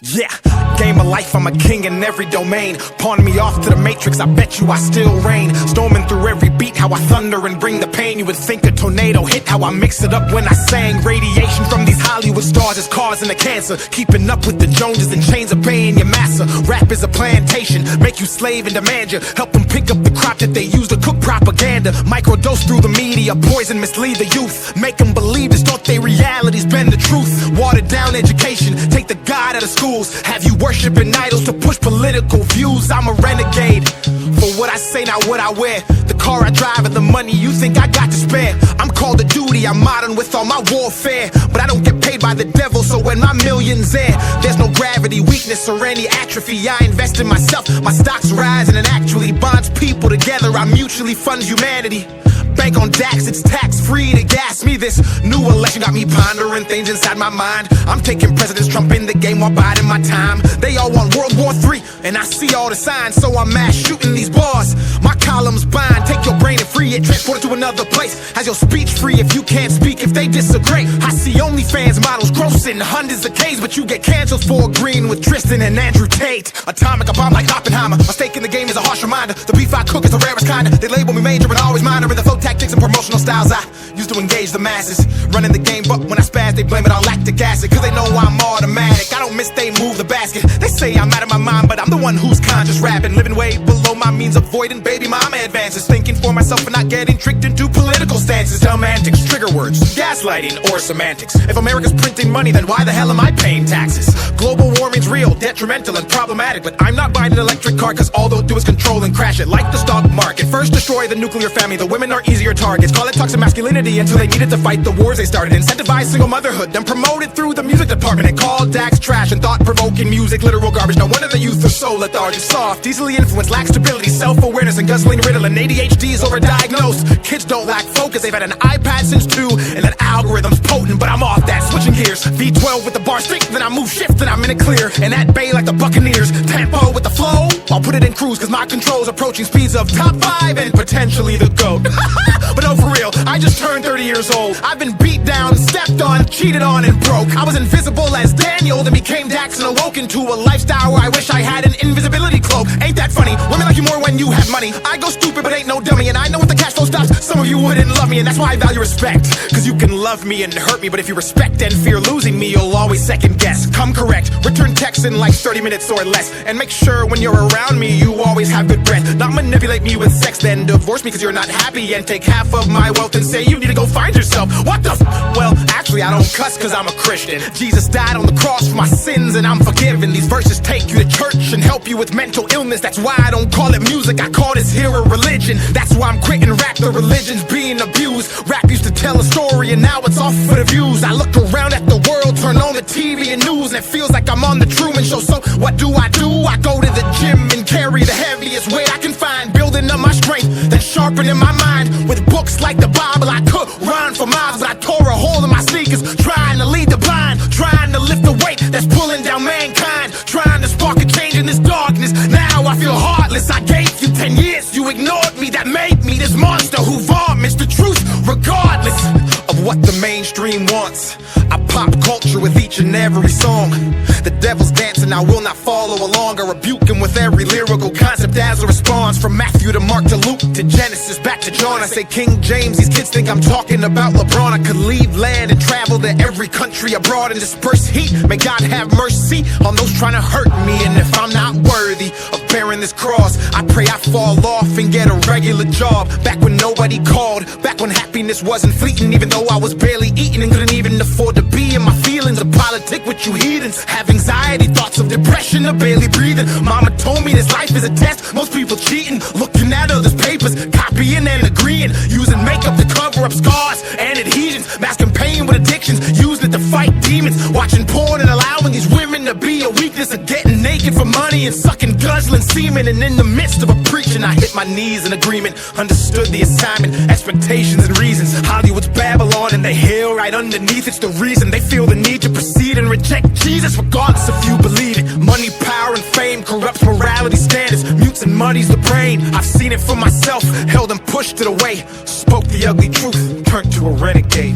Yeah, game of life, I'm a king in every domain. Pawn me off to the matrix, I bet you I still reign. Storming through every beat, how I thunder and bring the pain. You would think a tornado hit, how I mix it up when I sang. Radiation from these Hollywood stars is causing the cancer. Keeping up with the Joneses and chains of paying your master. Rap is a plantation, make you slave and demand you. Help them pick up the crop that they use to cook propaganda. Microdose through the media, poison mislead the youth. Make them believe it's thought they reality's been the truth. Watered down education, take the God out of schools. Have you worshiping idols to push political views? I'm a renegade, for what I say, not what I wear. The car I drive and the money you think I got to spare. I'm called to duty, I'm modern with all my warfare. But I don't get paid by the devil, so when my million's there, there's no gravity, weakness, or any atrophy. I invest in myself, my stocks rise, and it actually bonds people together. I mutually fund humanity. Bank on DAX, it's tax-free to gas me. This new election got me pondering things inside my mind. I'm taking President Trump in the game while biding my time. They all want World War III, and I see all the signs, so I'm mass shooting these bars. My columns bind, take your brain and free it, transport it to another place. Has your speech free if you can't speak, if they disagree. I see OnlyFans models grossing hundreds of Ks, but you get canceled for agreeing with Tristan and Andrew Tate. Atomic, a bomb like Oppenheimer. A stake in the game is a harsh reminder. The beef I cook is the rarest kind. They label me major but always minor in the flow tactics and promotional styles I used to engage the masses. Running the game, but when I spaz, they blame it on lactic acid. Cause they know I'm automatic, I don't miss, they move the basket. They say I'm out of my mind, but I'm the one who's conscious rapping. Living way below my means, avoiding baby mama advances. Thinking for myself and not getting tricked into political stances. Dumb antics, trigger words, gaslighting, or semantics. If America's printing money, then why the hell am I paying taxes? Global warming's real, detrimental and problematic. But I'm not buying an electric car, cause all they'll do is control and crash it. Like the stock market, first destroy the nuclear family. The women are easier targets. Call it toxic masculinity until they needed to fight the wars they started. Incentivize single motherhood, then promote it through the music department. And call DAX trash and thought-provoking music literal garbage. No wonder the youth are so lethargic, soft, easily influenced, lack stability, self-awareness, and guzzling Ritalin. ADHD is overdiagnosed. Kids don't lack focus, they've had an iPad since 2, and that algorithm's potent, but I'm off that. Switching gears, V12 with the bar stick, then I move shift, then I'm in it clear. And at bay like the Buccaneers, tempo with the flow, I'll put it in cruise, cause my control's approaching speeds of top 5 and potentially the GOAT. But no, for real, I just turned 30 years old. I've been beat down, stepped on, cheated on, and broke. I was invisible as Daniel, then became Dax and awoke into a lifestyle where I wish I had an invisibility cloak. Ain't that funny? Women like you more when you have money. I go stupid but ain't no dummy, and I know if the cash flow stops, some of you wouldn't love me, and that's why I value respect. Cause you can love me and hurt me, but if you respect and fear losing me, you'll always second guess. Come correct, return text in like 30 minutes or less, and make sure when you're around me, you always have good breath. Not manipulate me with sex, then divorce me cause you're not happy, and take half of my wealth and say you need to go find yourself. What the well, actually I don't cuss cause I'm a Christian. Jesus died on the cross for my sins and I'm forgiven. These verses take you to church and help you with mental illness. That's why I don't call it music, I call this here a religion. That's why I'm quitting rap, the religion's being abused. Rap used to tell a story and now it's off for the views. I look around at the world, turn on the TV and news, and it feels like I'm on the Truman Show. So what do? I go to the gym and carry the heaviest weight I can find, building up my strength, then sharpening my mind with books like the Bible. I could run for miles, but I tore a hole in my sneakers, trying to lead the blind, trying to lift the weight that's pulling down mankind, trying to spark a change in this darkness. Now I feel heartless. I gave you 10 years, you ignored me. That made me this monster who vomits the truth regardless of what the mainstream wants. I pop culture with each and every song. The devil's dancing, I will not follow along. I rebuke him with every lyrical concept as a response. From Matthew to Mark to Luke to Genesis back to John. I say King James, these kids think I'm talking about LeBron. I could leave land and travel to every country abroad and disperse heat. May God have mercy on those trying to hurt me. And if I'm not worthy of bearing this cross, I pray I fall off and get a regular job. Back when nobody called, back when happiness wasn't fleeting, even though I was barely eating and couldn't even afford to be in my feelings. A politic with you heathens, have anxiety, thoughts of depression, or barely breathing. Mama told me this life is a test, most people cheating, looking at others' papers, copying and agreeing, using makeup to cover up scars and adhesions, masking pain with addictions, using it to fight demons, watching porn and allowing these women to be a weakness, of getting naked for money and sucking guzzling semen. And in the midst of a preaching, I hit my knees in agreement, understood the assignment, expectations and reasons. Hollywood's Babylon and the hill right underneath, it's the reason they feel the need to proceed and reject Jesus, regardless if you believe it. Money, power, and fame corrupts morality standards, mutes and muddies the brain. I've seen it for myself, held and pushed it away, spoke the ugly truth, turned to a renegade.